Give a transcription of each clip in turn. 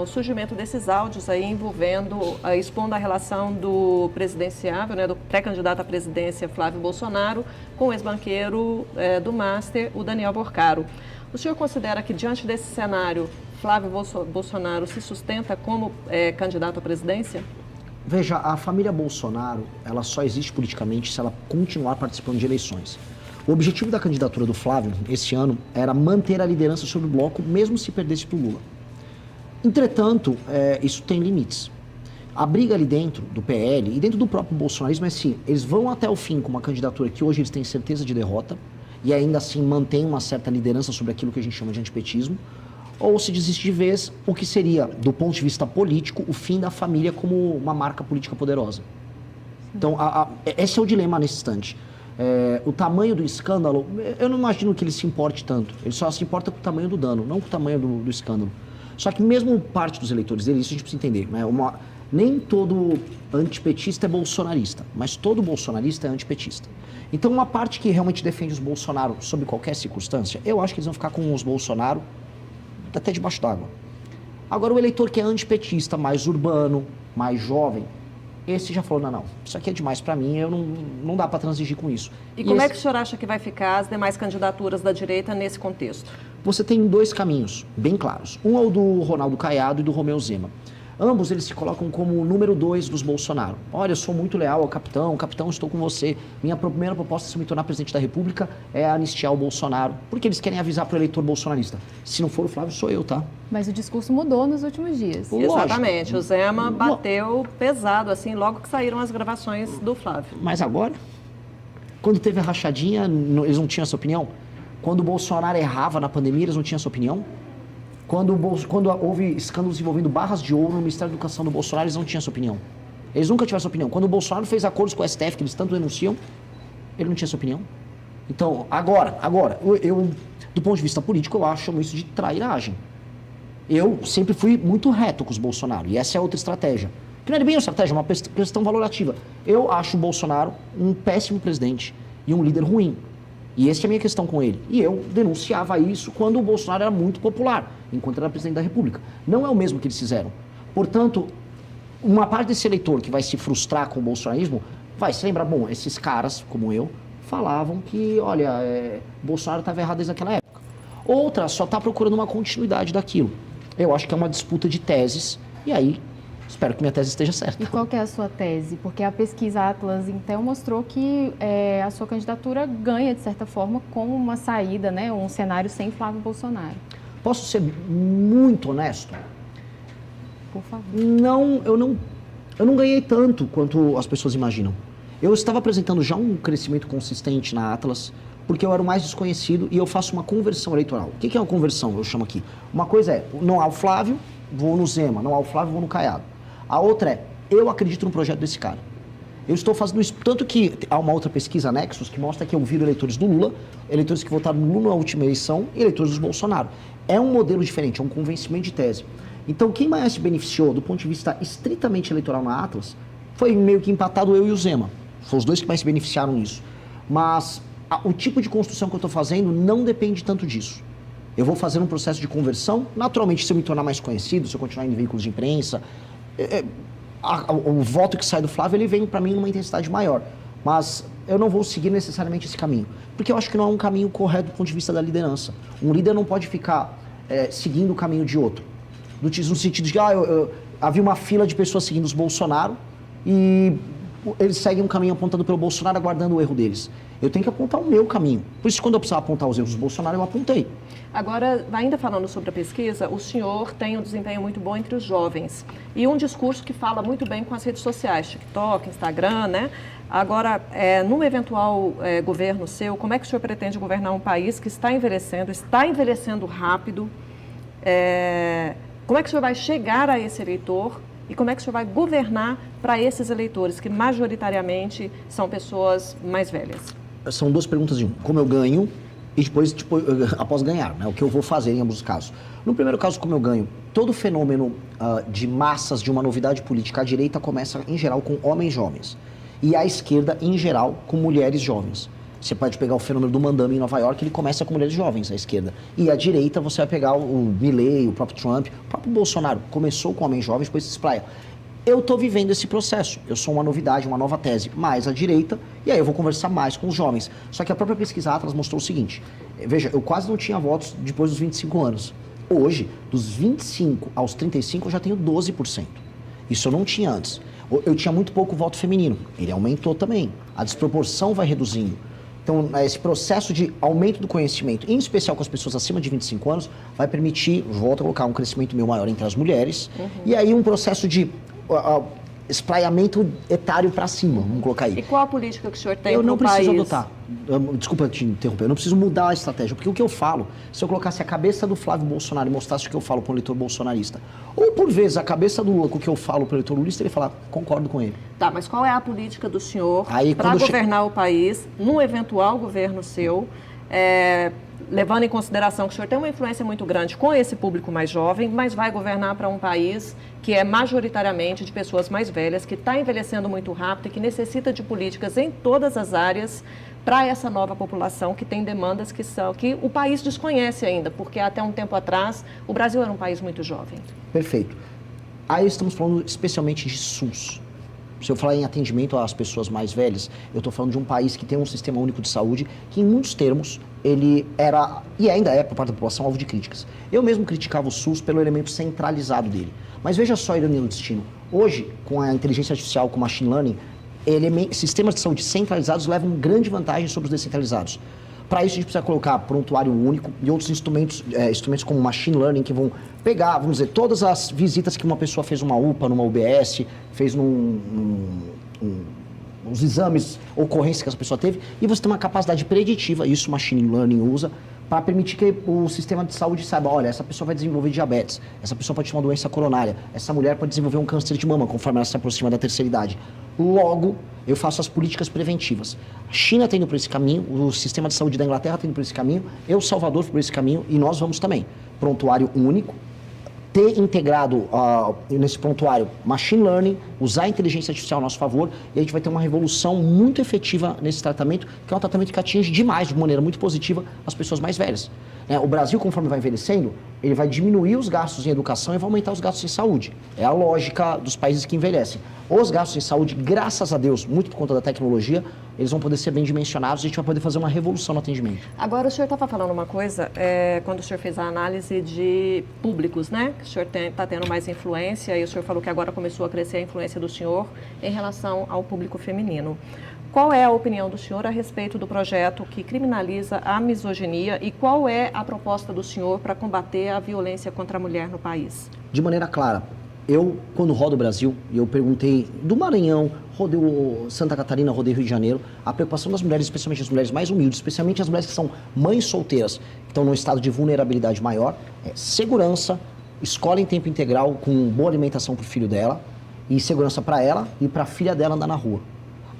o surgimento desses áudios aí envolvendo, expondo a relação do presidenciável, né, do pré-candidato à presidência Flávio Bolsonaro, com o ex-banqueiro do Master, o Daniel Porcaro. O senhor considera que, diante desse cenário, Flávio Bolsonaro se sustenta como candidato à presidência? Veja, a família Bolsonaro, ela só existe politicamente se ela continuar participando de eleições. O objetivo da candidatura do Flávio, esse ano, era manter a liderança sobre o bloco, mesmo se perdesse para o Lula. Entretanto, isso tem limites. A briga ali dentro do PL e dentro do próprio bolsonarismo é assim, eles vão até o fim com uma candidatura que hoje eles têm certeza de derrota e ainda assim mantém uma certa liderança sobre aquilo que a gente chama de antipetismo, ou se desiste de vez, o que seria, do ponto de vista político, o fim da família como uma marca política poderosa. Então, esse é o dilema nesse instante. O tamanho do escândalo, eu não imagino que ele se importe tanto. Ele só se importa com o tamanho do dano, não com o tamanho do escândalo. Só que mesmo parte dos eleitores dele, isso a gente precisa entender, né? Nem todo antipetista é bolsonarista, mas todo bolsonarista é antipetista. Então, uma parte que realmente defende os Bolsonaro sob qualquer circunstância, eu acho que eles vão ficar com os Bolsonaro até debaixo d'água. Agora, o eleitor que é antipetista, mais urbano, mais jovem, esse já falou, não, isso aqui é demais para mim, não dá para transigir com isso. E como é que o senhor acha que vai ficar as demais candidaturas da direita nesse contexto? Você tem dois caminhos bem claros. Um é o do Ronaldo Caiado e do Romeu Zema. Ambos eles se colocam como o número 2 dos Bolsonaro. Olha, eu sou muito leal ao capitão, estou com você. Minha primeira proposta, se eu me tornar presidente da República, é anistiar o Bolsonaro. Porque eles querem avisar para o eleitor bolsonarista. Se não for o Flávio, sou eu, tá? Mas o discurso mudou nos últimos dias. Lógico. Exatamente. O Zema bateu pesado, assim, logo que saíram as gravações do Flávio. Mas agora? Quando teve a rachadinha, eles não tinham essa opinião? Quando o Bolsonaro errava na pandemia, eles não tinham essa opinião? Quando houve escândalos envolvendo barras de ouro no Ministério da Educação do Bolsonaro, eles não tinham essa opinião. Eles nunca tiveram essa opinião. Quando o Bolsonaro fez acordos com o STF, que eles tanto denunciam, ele não tinha essa opinião. Então, agora, eu do ponto de vista político, eu acho isso de trairagem. Eu sempre fui muito reto com os Bolsonaro, e essa é outra estratégia. Que não é bem uma estratégia, é uma questão valorativa. Eu acho o Bolsonaro um péssimo presidente e um líder ruim. E essa é a minha questão com ele. E eu denunciava isso quando o Bolsonaro era muito popular, enquanto era presidente da República. Não é o mesmo que eles fizeram. Portanto, uma parte desse eleitor que vai se frustrar com o bolsonarismo vai se lembrar, bom, esses caras, como eu, falavam que, olha, Bolsonaro estava errado desde aquela época. Outra só está procurando uma continuidade daquilo. Eu acho que é uma disputa de teses, e aí espero que minha tese esteja certa. E qual que é a sua tese? Porque a pesquisa Atlas Intel mostrou que a sua candidatura ganha, de certa forma, com uma saída, né, um cenário sem Flávio Bolsonaro. Posso ser muito honesto? Por favor. Eu não ganhei tanto quanto as pessoas imaginam. Eu estava apresentando já um crescimento consistente na Atlas, porque eu era o mais desconhecido e eu faço uma conversão eleitoral. O que é uma conversão? Eu chamo aqui. Uma coisa é, não há o Flávio, vou no Zema, não há o Flávio, vou no Caiado. A outra é, eu acredito no projeto desse cara. Eu estou fazendo isso, tanto que há uma outra pesquisa, Nexus, que mostra que eu viro eleitores do Lula, eleitores que votaram no Lula na última eleição e eleitores dos Bolsonaro. É um modelo diferente, é um convencimento de tese. Então, quem mais se beneficiou do ponto de vista estritamente eleitoral na Atlas foi meio que empatado eu e o Zema. Foram os dois que mais se beneficiaram nisso. Mas o tipo de construção que eu estou fazendo não depende tanto disso. Eu vou fazer um processo de conversão, naturalmente, se eu me tornar mais conhecido, se eu continuar em veículos de imprensa, o voto que sai do Flávio, ele vem para mim numa intensidade maior. Mas eu não vou seguir necessariamente esse caminho, porque eu acho que não é um caminho correto do ponto de vista da liderança. Um líder não pode ficar seguindo o caminho de outro. No sentido de que havia uma fila de pessoas seguindo os Bolsonaro e eles seguem um caminho apontado pelo Bolsonaro, aguardando o erro deles. Eu tenho que apontar o meu caminho. Por isso, quando eu precisava apontar os erros do Bolsonaro, eu apontei. Agora, ainda falando sobre a pesquisa, o senhor tem um desempenho muito bom entre os jovens. E um discurso que fala muito bem com as redes sociais, TikTok, Instagram, né? Agora, num eventual governo seu, como é que o senhor pretende governar um país que está envelhecendo rápido? Como é que o senhor vai chegar a esse eleitor? E como é que o senhor vai governar para esses eleitores, que majoritariamente são pessoas mais velhas? São duas perguntas de um. Como eu ganho e depois, após ganhar, né? O que eu vou fazer em ambos os casos. No primeiro caso, como eu ganho, todo fenômeno de massas de uma novidade política, a direita começa, em geral, com homens jovens. E a esquerda, em geral, com mulheres jovens. Você pode pegar o fenômeno do Mandame em Nova York, ele começa com mulheres jovens, à esquerda. E à direita você vai pegar o Milley, o próprio Trump, o próprio Bolsonaro. Começou com homens jovens, depois se espraia. Eu estou vivendo esse processo. Eu sou uma novidade, uma nova tese, mais à direita, e aí eu vou conversar mais com os jovens. Só que a própria pesquisa Atlas mostrou o seguinte. Veja, eu quase não tinha votos depois dos 25 anos. Hoje, dos 25 aos 35, eu já tenho 12%. Isso eu não tinha antes. Eu tinha muito pouco voto feminino. Ele aumentou também. A desproporção vai reduzindo. Então, esse processo de aumento do conhecimento, em especial com as pessoas acima de 25 anos, vai permitir, volto a colocar, um crescimento meio maior entre as mulheres. E aí um processo de espraiamento etário para cima, vamos colocar aí. E qual a política que o senhor tem Eu não para o preciso país? adotar. Desculpa te interromper, eu não preciso mudar a estratégia, porque o que eu falo, se eu colocasse a cabeça do Flávio Bolsonaro e mostrasse o que eu falo para o eleitor bolsonarista, ou por vezes a cabeça do Lula com o que eu falo para o eleitor lulista, ele fala, concordo com ele. Tá, mas qual é a política do senhor Aí, para quando governar o país, num eventual governo seu, levando em consideração que o senhor tem uma influência muito grande com esse público mais jovem, mas vai governar para um país que é majoritariamente de pessoas mais velhas, que está envelhecendo muito rápido e que necessita de políticas em todas as áreas para essa nova população que tem demandas que o país desconhece ainda, porque até um tempo atrás o Brasil era um país muito jovem. Perfeito. Aí estamos falando especialmente de SUS. Se eu falar em atendimento às pessoas mais velhas, eu estou falando de um país que tem um sistema único de saúde que, em muitos termos, ele era, e ainda é, por parte da população, alvo de críticas. Eu mesmo criticava o SUS pelo elemento centralizado dele. Mas veja só a ironia do destino. Hoje, com a inteligência artificial, com o machine learning, sistemas de saúde centralizados levam grande vantagem sobre os descentralizados. Para isso, a gente precisa colocar prontuário único e outros instrumentos como machine learning, que vão pegar, vamos dizer, todas as visitas que uma pessoa fez numa UPA, numa UBS, fez os exames, ocorrências que essa pessoa teve, e você tem uma capacidade preditiva, isso o machine learning usa, para permitir que o sistema de saúde saiba, olha, essa pessoa vai desenvolver diabetes, essa pessoa pode ter uma doença coronária, essa mulher pode desenvolver um câncer de mama, conforme ela se aproxima da terceira idade. Logo, eu faço as políticas preventivas. A China está indo por esse caminho, o sistema de saúde da Inglaterra está indo por esse caminho, Salvador por esse caminho, e nós vamos também. Prontuário único, ter integrado nesse prontuário machine learning, usar a inteligência artificial a nosso favor, e a gente vai ter uma revolução muito efetiva nesse tratamento, que é um tratamento que atinge demais, de maneira muito positiva, as pessoas mais velhas. O Brasil, conforme vai envelhecendo, ele vai diminuir os gastos em educação e vai aumentar os gastos em saúde. É a lógica dos países que envelhecem. Os gastos em saúde, graças a Deus, muito por conta da tecnologia, eles vão poder ser bem dimensionados e a gente vai poder fazer uma revolução no atendimento. Agora, o senhor estava falando uma coisa, quando o senhor fez a análise de públicos, né? Que o senhor está tendo mais influência, e o senhor falou que agora começou a crescer a influência do senhor em relação ao público feminino. Qual é a opinião do senhor a respeito do projeto que criminaliza a misoginia e qual é a proposta do senhor para combater a violência contra a mulher no país? De maneira clara, eu, quando rodo o Brasil, eu perguntei do Maranhão, rodei Santa Catarina, rodei Rio de Janeiro, a preocupação das mulheres, especialmente as mulheres mais humildes, especialmente as mulheres que são mães solteiras, que estão num estado de vulnerabilidade maior, é segurança, escola em tempo integral com boa alimentação para o filho dela e segurança para ela e para a filha dela andar na rua.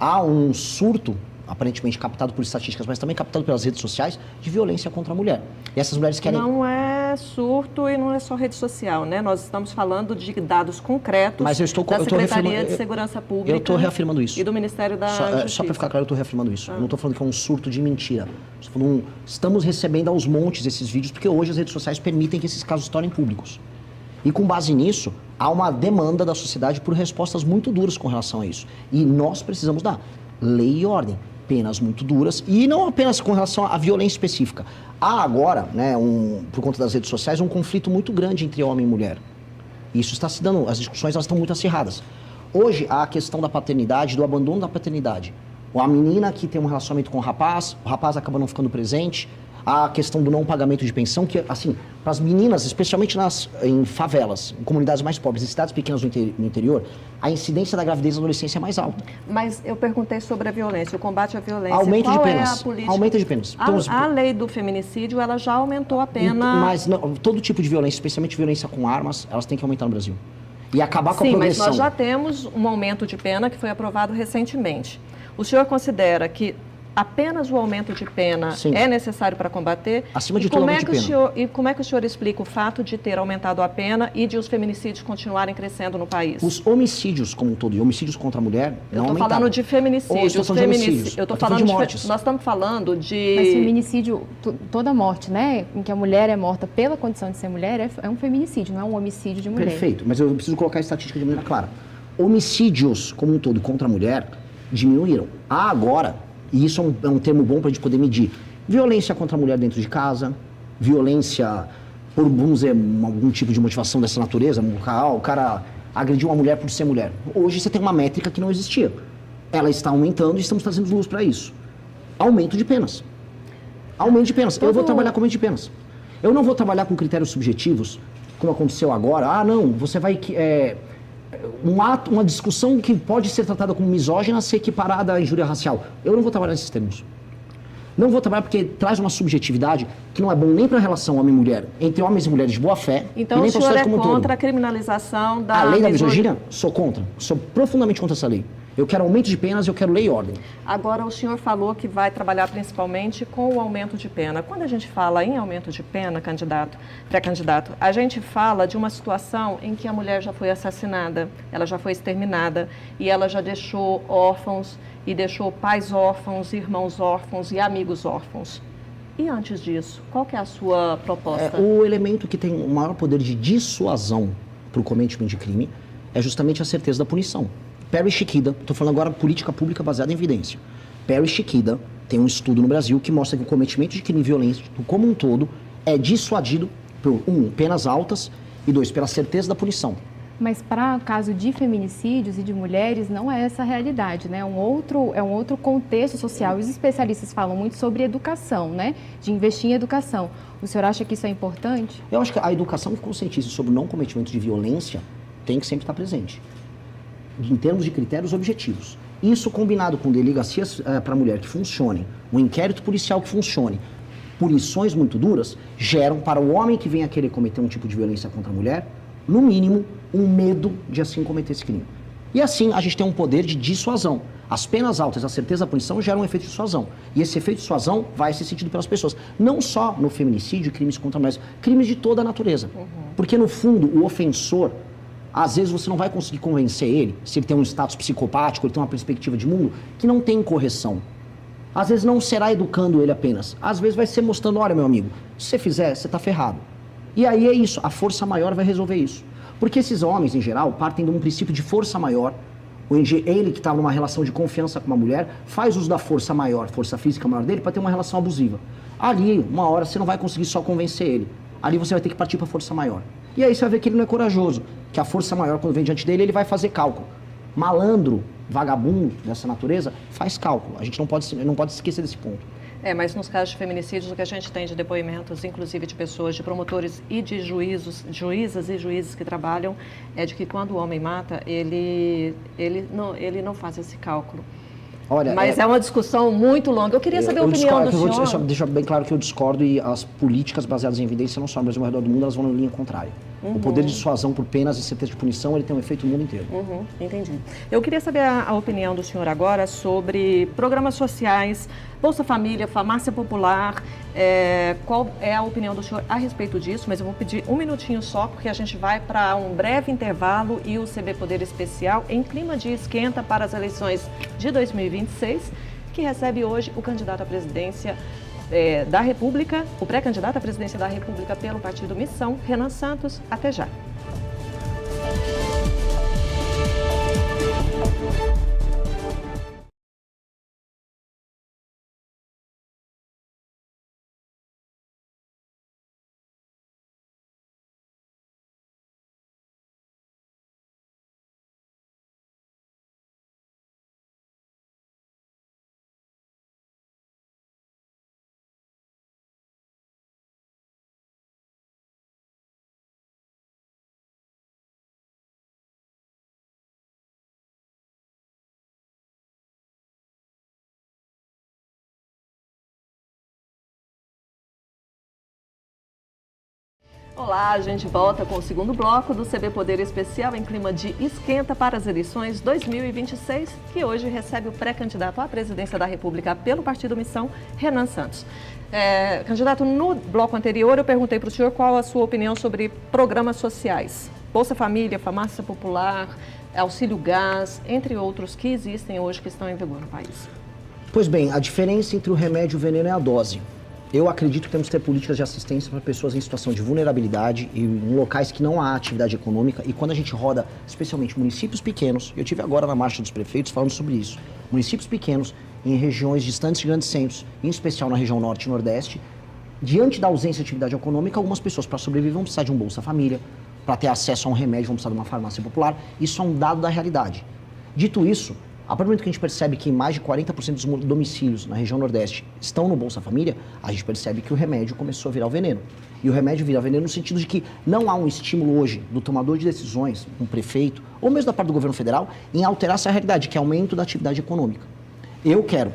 Há um surto, aparentemente captado por estatísticas, mas também captado pelas redes sociais, de violência contra a mulher. E essas mulheres querem... Não é surto e não é só rede social, né? Nós estamos falando de dados concretos da Secretaria de Segurança Pública. Eu estou reafirmando isso. E do Ministério da Justiça. Só para ficar claro, eu estou reafirmando isso. Eu não estou falando que é um surto de mentira. Estamos recebendo aos montes esses vídeos, porque hoje as redes sociais permitem que esses casos se tornem públicos. E com base nisso, há uma demanda da sociedade por respostas muito duras com relação a isso. E nós precisamos dar lei e ordem, penas muito duras, e não apenas com relação à violência específica. Há agora, por conta das redes sociais, um conflito muito grande entre homem e mulher. Isso está se dando, as discussões elas estão muito acirradas. Hoje, há a questão da paternidade, do abandono da paternidade. A menina que tem um relacionamento com o rapaz acaba não ficando presente. A questão do não pagamento de pensão, que, assim, para as meninas, especialmente em favelas, em comunidades mais pobres, em cidades pequenas no interior, a incidência da gravidez na adolescência é mais alta. Mas eu perguntei sobre a violência, o combate à violência. Aumento de penas. É a política? Aumento de penas. A lei do feminicídio, ela já aumentou a pena... Mas não, todo tipo de violência, especialmente violência com armas, elas têm que aumentar no Brasil. E acabar com a progressão. Sim, mas nós já temos um aumento de pena que foi aprovado recentemente. O senhor considera que apenas o aumento de pena Sim. é necessário para combater? Acima de tudo, aumento de pena. E como é que o senhor explica o fato de ter aumentado a pena e de os feminicídios continuarem crescendo no país? Os homicídios como um todo e homicídios contra a mulher não aumentaram. Eu estou falando de feminicídio. Estou falando de homicídios. Eu estou falando de mortes. Nós estamos falando de... Mas feminicídio, toda morte, né, em que a mulher é morta pela condição de ser mulher, é um feminicídio, não é um homicídio de mulher. Perfeito, mas eu preciso colocar a estatística de maneira clara. Homicídios como um todo contra a mulher diminuíram. Há agora, e isso é um termo bom para a gente poder medir, violência contra a mulher dentro de casa, violência por, vamos dizer, algum tipo de motivação dessa natureza, o cara agrediu uma mulher por ser mulher. Hoje você tem uma métrica que não existia. Ela está aumentando e estamos trazendo luz para isso. Aumento de penas. Aumento de penas. Eu vou trabalhar com aumento de penas. Eu não vou trabalhar com critérios subjetivos, como aconteceu agora. Ah, não, você vai... uma discussão que pode ser tratada como misógina ser equiparada à injúria racial. Eu não vou trabalhar nesses termos. Não vou trabalhar porque traz uma subjetividade que não é bom nem para a relação homem-mulher, entre homens e mulheres de boa fé, então, e nem o senhor é como contra a criminalização da... A lei da misoginia? Sou contra. Sou profundamente contra essa lei. Eu quero aumento de penas, eu quero lei e ordem. Agora, o senhor falou que vai trabalhar principalmente com o aumento de pena. Quando a gente fala em aumento de pena, pré-candidato, a gente fala de uma situação em que a mulher já foi assassinada, ela já foi exterminada e ela já deixou órfãos e deixou pais órfãos, irmãos órfãos e amigos órfãos. E antes disso, qual que é a sua proposta? O elemento que tem o maior poder de dissuasão para o cometimento de crime é justamente a certeza da punição. Perry Chiquida, estou falando agora política pública baseada em evidência. Perry Chiquida tem um estudo no Brasil que mostra que o cometimento de crime violento como um todo é dissuadido por, penas altas e 2, pela certeza da punição. Mas para o caso de feminicídios e de mulheres, não é essa a realidade, né? É um outro contexto social. Os especialistas falam muito sobre educação, né? De investir em educação. O senhor acha que isso é importante? Eu acho que a educação que conscientiza sobre o não cometimento de violência tem que sempre estar presente, em termos de critérios objetivos. Isso combinado com delegacias para a mulher que funcionem, um inquérito policial que funcione, punições muito duras, geram para o homem que venha querer cometer um tipo de violência contra a mulher, no mínimo, um medo de assim cometer esse crime. E assim a gente tem um poder de dissuasão. As penas altas, a certeza da punição geram um efeito de dissuasão. E esse efeito de dissuasão vai ser sentido pelas pessoas. Não só no feminicídio, crimes contra mulheres, crimes de toda a natureza. Porque no fundo, o ofensor, às vezes você não vai conseguir convencer ele, se ele tem um status psicopático, ele tem uma perspectiva de mundo, que não tem correção. Às vezes não será educando ele apenas. Às vezes vai ser mostrando, olha meu amigo, se você fizer, você está ferrado. E aí é isso, a força maior vai resolver isso. Porque esses homens, em geral, partem de um princípio de força maior. Ele que está numa relação de confiança com uma mulher, faz uso da força maior, força física maior dele, para ter uma relação abusiva. Ali, uma hora, você não vai conseguir só convencer ele. Ali você vai ter que partir para a força maior. E aí você vai ver que ele não é corajoso, que a força maior, quando vem diante dele, ele vai fazer cálculo. Malandro, vagabundo dessa natureza, faz cálculo. A gente não pode esquecer desse ponto. Mas nos casos de feminicídios, o que a gente tem de depoimentos, inclusive de pessoas, de promotores e de juízas e juízes que trabalham, é de que quando o homem mata, ele não faz esse cálculo. Olha, mas é uma discussão muito longa. Eu queria saber a opinião do senhor. Só deixar bem claro que eu discordo e as políticas baseadas em evidência, não só no Brasil, mas ao redor do mundo, elas vão na linha contrária. O poder de dissuasão por penas e certeza de punição, ele tem um efeito no mundo inteiro. Entendi. Eu queria saber a opinião do senhor agora sobre programas sociais, Bolsa Família, Farmácia Popular. Qual é a opinião do senhor a respeito disso? Mas eu vou pedir um minutinho só, porque a gente vai para um breve intervalo e o CB Poder Especial, em clima de esquenta para as eleições de 2026, que recebe hoje o candidato à presidência da República, o pré-candidato à presidência da República pelo Partido Missão, Renan Santos. Até já. Olá, a gente volta com o segundo bloco do CB Poder Especial em clima de esquenta para as eleições 2026, que hoje recebe o pré-candidato à presidência da República pelo Partido Missão, Renan Santos. Candidato, no bloco anterior eu perguntei para o senhor qual a sua opinião sobre programas sociais, Bolsa Família, Farmácia Popular, Auxílio Gás, entre outros que existem hoje que estão em vigor no país. Pois bem, a diferença entre o remédio e o veneno é a dose. Eu acredito que temos que ter políticas de assistência para pessoas em situação de vulnerabilidade e em locais que não há atividade econômica. E quando a gente roda, especialmente municípios pequenos, eu tive agora na Marcha dos Prefeitos falando sobre isso, municípios pequenos em regiões distantes de grandes centros, em especial na região norte e nordeste, diante da ausência de atividade econômica, algumas pessoas para sobreviver vão precisar de um Bolsa Família, para ter acesso a um remédio vão precisar de uma farmácia popular. Isso é um dado da realidade. Dito isso, a partir do momento que a gente percebe que mais de 40% dos domicílios na região Nordeste estão no Bolsa Família, a gente percebe que o remédio começou a virar o veneno. E o remédio vira veneno no sentido de que não há um estímulo hoje do tomador de decisões, um prefeito, ou mesmo da parte do governo federal, em alterar essa realidade, que é aumento da atividade econômica. Eu quero,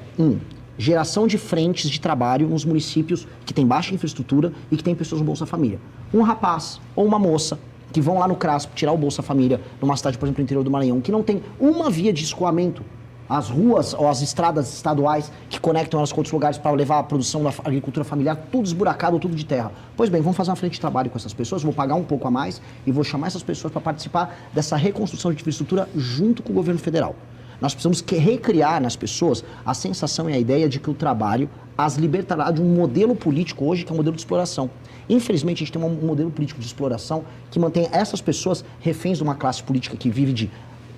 geração de frentes de trabalho nos municípios que têm baixa infraestrutura e que têm pessoas no Bolsa Família. Um rapaz ou uma moça que vão lá no CRASP tirar o Bolsa Família numa cidade, por exemplo, no interior do Maranhão, que não tem uma via de escoamento, as ruas ou as estradas estaduais que conectam elas com outros lugares para levar a produção da agricultura familiar, tudo esburacado, tudo de terra. Pois bem, vamos fazer uma frente de trabalho com essas pessoas, vou pagar um pouco a mais e vou chamar essas pessoas para participar dessa reconstrução de infraestrutura junto com o governo federal. Nós precisamos recriar nas pessoas a sensação e a ideia de que o trabalho as libertará de um modelo político hoje que é um modelo de exploração. Infelizmente, a gente tem um modelo político de exploração que mantém essas pessoas reféns de uma classe política que vive de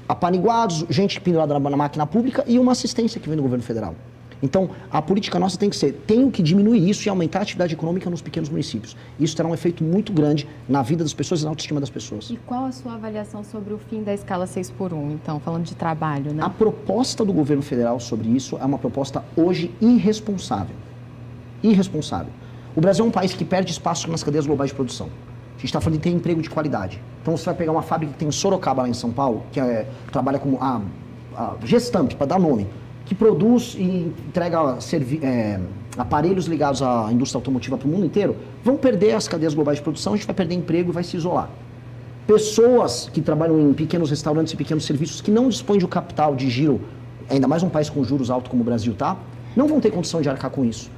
apaniguados, gente pendurada na máquina pública e uma assistência que vem do governo federal. Então, a política nossa tem que ser, tenho que diminuir isso e aumentar a atividade econômica nos pequenos municípios. Isso terá um efeito muito grande na vida das pessoas e na autoestima das pessoas. E qual a sua avaliação sobre o fim da escala 6x1, então, falando de trabalho, né? A proposta do governo federal sobre isso é uma proposta hoje irresponsável. Irresponsável. O Brasil é um país que perde espaço nas cadeias globais de produção. A gente está falando de ter emprego de qualidade. Então, você vai pegar uma fábrica que tem em Sorocaba, lá em São Paulo, que trabalha como a Gestamp, para dar nome, que produz e entrega aparelhos ligados à indústria automotiva para o mundo inteiro, vão perder as cadeias globais de produção, a gente vai perder emprego e vai se isolar. Pessoas que trabalham em pequenos restaurantes e pequenos serviços que não dispõem de um capital de giro, ainda mais um país com juros altos como o Brasil, tá? Não vão ter condição de arcar com isso.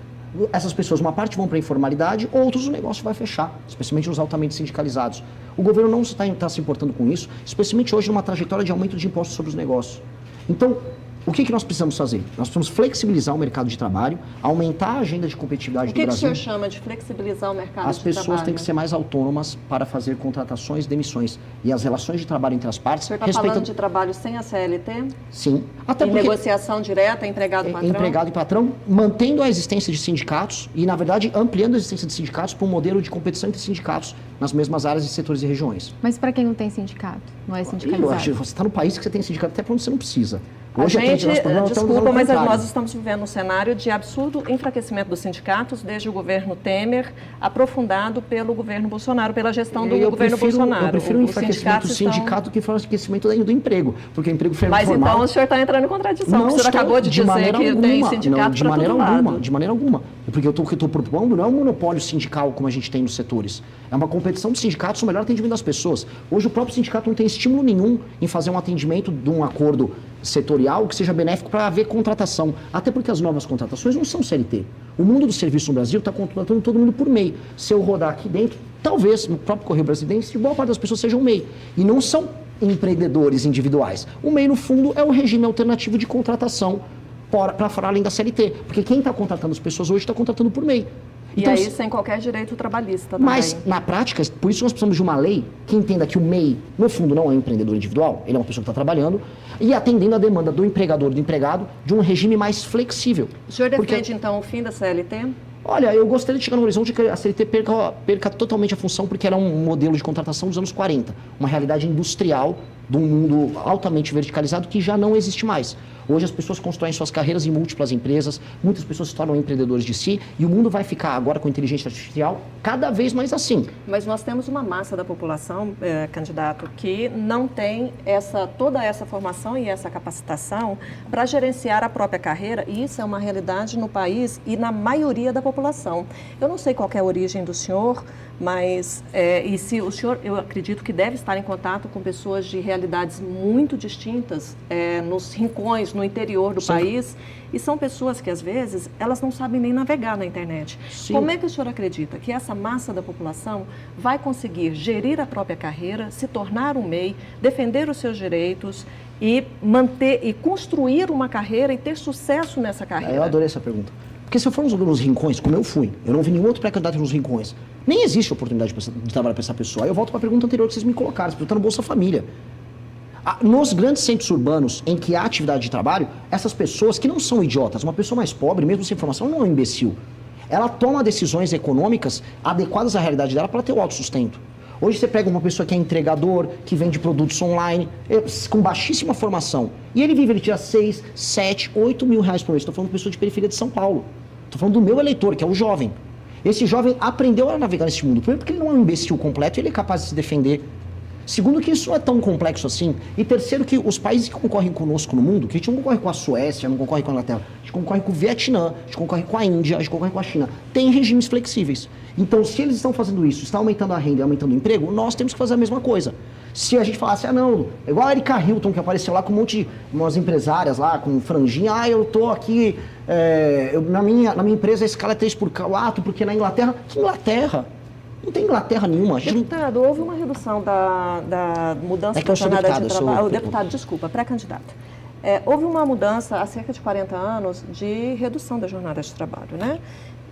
Essas pessoas, uma parte vão para a informalidade, outros o negócio vai fechar, especialmente os altamente sindicalizados. O governo não está se importando com isso, especialmente hoje numa trajetória de aumento de impostos sobre os negócios. Então, o que nós precisamos fazer? Nós precisamos flexibilizar o mercado de trabalho, aumentar a agenda de competitividade do Brasil. O que o senhor chama de flexibilizar o mercado de trabalho? As pessoas têm que ser mais autônomas para fazer contratações e demissões. E as relações de trabalho entre as partes... O senhor está falando de trabalho sem a CLT? Sim. Até em negociação direta, empregado-patrão? Empregado e patrão, mantendo a existência de sindicatos e, na verdade, ampliando a existência de sindicatos para um modelo de competição entre sindicatos nas mesmas áreas e setores e regiões. Mas para quem não tem sindicato, não é sindicalizado? Você está no país que você tem sindicato até para onde você não precisa. Hoje desculpa, mas nós estamos vivendo um cenário de absurdo enfraquecimento dos sindicatos desde o governo Temer, aprofundado pelo governo Bolsonaro, pela gestão do governo Bolsonaro. Eu prefiro o enfraquecimento do sindicato do que o enfraquecimento do emprego, porque o emprego formal... Mas então o senhor está entrando em contradição, o senhor acabou de dizer que tem sindicato para todo lado. De maneira alguma. Porque o que eu estou propondo não é um monopólio sindical como a gente tem nos setores. É uma competição de sindicatos, o melhor atendimento das pessoas. Hoje o próprio sindicato não tem estímulo nenhum em fazer um atendimento de um acordo setorial que seja benéfico para haver contratação. Até porque as novas contratações não são CLT. O mundo do serviço no Brasil está contratando todo mundo por MEI. Se eu rodar aqui dentro, talvez no próprio Correio Brasileiro, boa parte das pessoas sejam MEI. E não são empreendedores individuais. O MEI, no fundo, é o regime alternativo de contratação para fora além da CLT. Porque quem está contratando as pessoas hoje está contratando por MEI. Então, e aí sem qualquer direito trabalhista também. Mas, na prática, por isso nós precisamos de uma lei que entenda que o MEI, no fundo, não é um empreendedor individual, ele é uma pessoa que está trabalhando, e atendendo a demanda do empregador e do empregado de um regime mais flexível. O senhor defende, então, o fim da CLT? Olha, eu gostaria de chegar no horizonte que a CLT perca totalmente a função, porque ela é um modelo de contratação dos anos 40, uma realidade industrial de um mundo altamente verticalizado que já não existe mais. Hoje as pessoas constroem suas carreiras em múltiplas empresas, muitas pessoas se tornam empreendedores de si, e o mundo vai ficar agora com inteligência artificial cada vez mais assim. Mas nós temos uma massa da população, candidato, que não tem toda essa formação e essa capacitação para gerenciar a própria carreira, e isso é uma realidade no país e na maioria da população. Eu não sei qual é a origem do senhor, mas e se o senhor, eu acredito que deve estar em contato com pessoas de realidades muito distintas, nos rincões, no interior do país, e são pessoas que às vezes elas não sabem nem navegar na internet. Sim. Como é que o senhor acredita que essa massa da população vai conseguir gerir a própria carreira, se tornar um MEI, defender os seus direitos e manter e construir uma carreira e ter sucesso nessa carreira? Eu adorei essa pergunta. Porque se eu for nos rincões, como eu fui, eu não vi nenhum outro pré-candidato nos rincões, nem existe oportunidade de trabalhar para essa pessoa. Aí eu volto para a pergunta anterior que vocês me colocaram, essa pessoa está no Bolsa Família. Nos grandes centros urbanos em que há atividade de trabalho, essas pessoas que não são idiotas, uma pessoa mais pobre, mesmo sem formação, não é um imbecil. Ela toma decisões econômicas adequadas à realidade dela para ter o autossustento. Hoje você pega uma pessoa que é entregador, que vende produtos online, com baixíssima formação, e ele tira 6, 7, 8 mil reais por mês. Estou falando de pessoa de periferia de São Paulo. Estou falando do meu eleitor, que é o jovem. Esse jovem aprendeu a navegar nesse mundo. Primeiro porque ele não é um imbecil completo, ele é capaz de se defender. Segundo, que isso não é tão complexo assim. E terceiro, que os países que concorrem conosco no mundo, que a gente não concorre com a Suécia, não concorre com a Inglaterra, a gente concorre com o Vietnã, a gente concorre com a Índia, a gente concorre com a China, tem regimes flexíveis. Então, se eles estão fazendo isso, está aumentando a renda e aumentando o emprego, nós temos que fazer a mesma coisa. Se a gente falasse, não, igual a Erika Hilton, que apareceu lá com um monte de umas empresárias lá, com franjinha, eu tô aqui, na minha empresa a escala é 3/4, porque na Inglaterra, que Inglaterra? Não tem Inglaterra nenhuma. Deputado, houve uma redução da mudança da jornada de trabalho. Deputado, desculpa, pré-candidato. Houve uma mudança há cerca de 40 anos de redução da jornada de trabalho, né?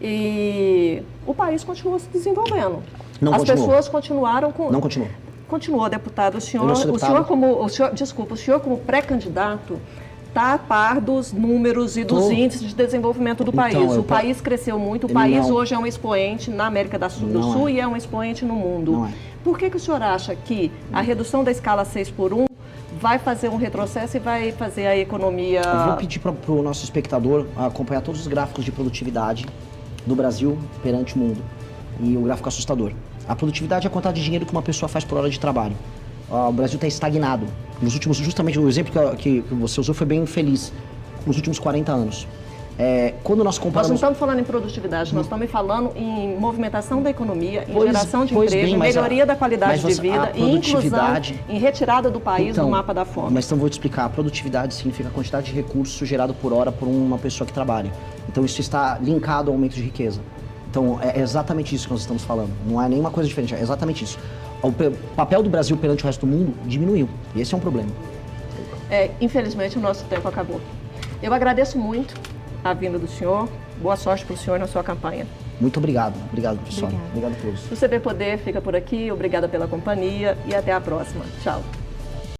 E o país continuou se desenvolvendo. Não As continuou. pessoas continuaram com... Não continuou. Continuou, deputado. O senhor como pré-candidato, está a par dos números e dos índices de desenvolvimento do país. O país cresceu muito, o país hoje é um expoente na América do Sul e é um expoente no mundo. Por que o senhor acha que a redução da escala 6/1 vai fazer um retrocesso e vai fazer a economia... Eu vou pedir para o nosso espectador acompanhar todos os gráficos de produtividade do Brasil perante o mundo. E o gráfico assustador. A produtividade é a quantidade de dinheiro que uma pessoa faz por hora de trabalho. O Brasil está estagnado. Nos últimos, justamente o exemplo que você usou foi bem infeliz. Nos últimos 40 anos. Quando nós comparamos... Nós não estamos falando em produtividade, nós estamos falando em movimentação da economia, em geração de emprego, em melhoria da qualidade de vida, em inclusão, em retirada do país do mapa da fome. Mas então vou te explicar. A produtividade significa a quantidade de recursos gerado por hora por uma pessoa que trabalha. Então isso está linkado ao aumento de riqueza. Então é exatamente isso que nós estamos falando. Não é nenhuma coisa diferente, é exatamente isso. O papel do Brasil perante o resto do mundo diminuiu. E esse é um problema. Infelizmente o nosso tempo acabou. Eu agradeço muito a vinda do senhor. Boa sorte para o senhor na sua campanha. Muito obrigado. Obrigado, pessoal. Obrigado a todos. O CB Poder fica por aqui. Obrigada pela companhia e até a próxima. Tchau.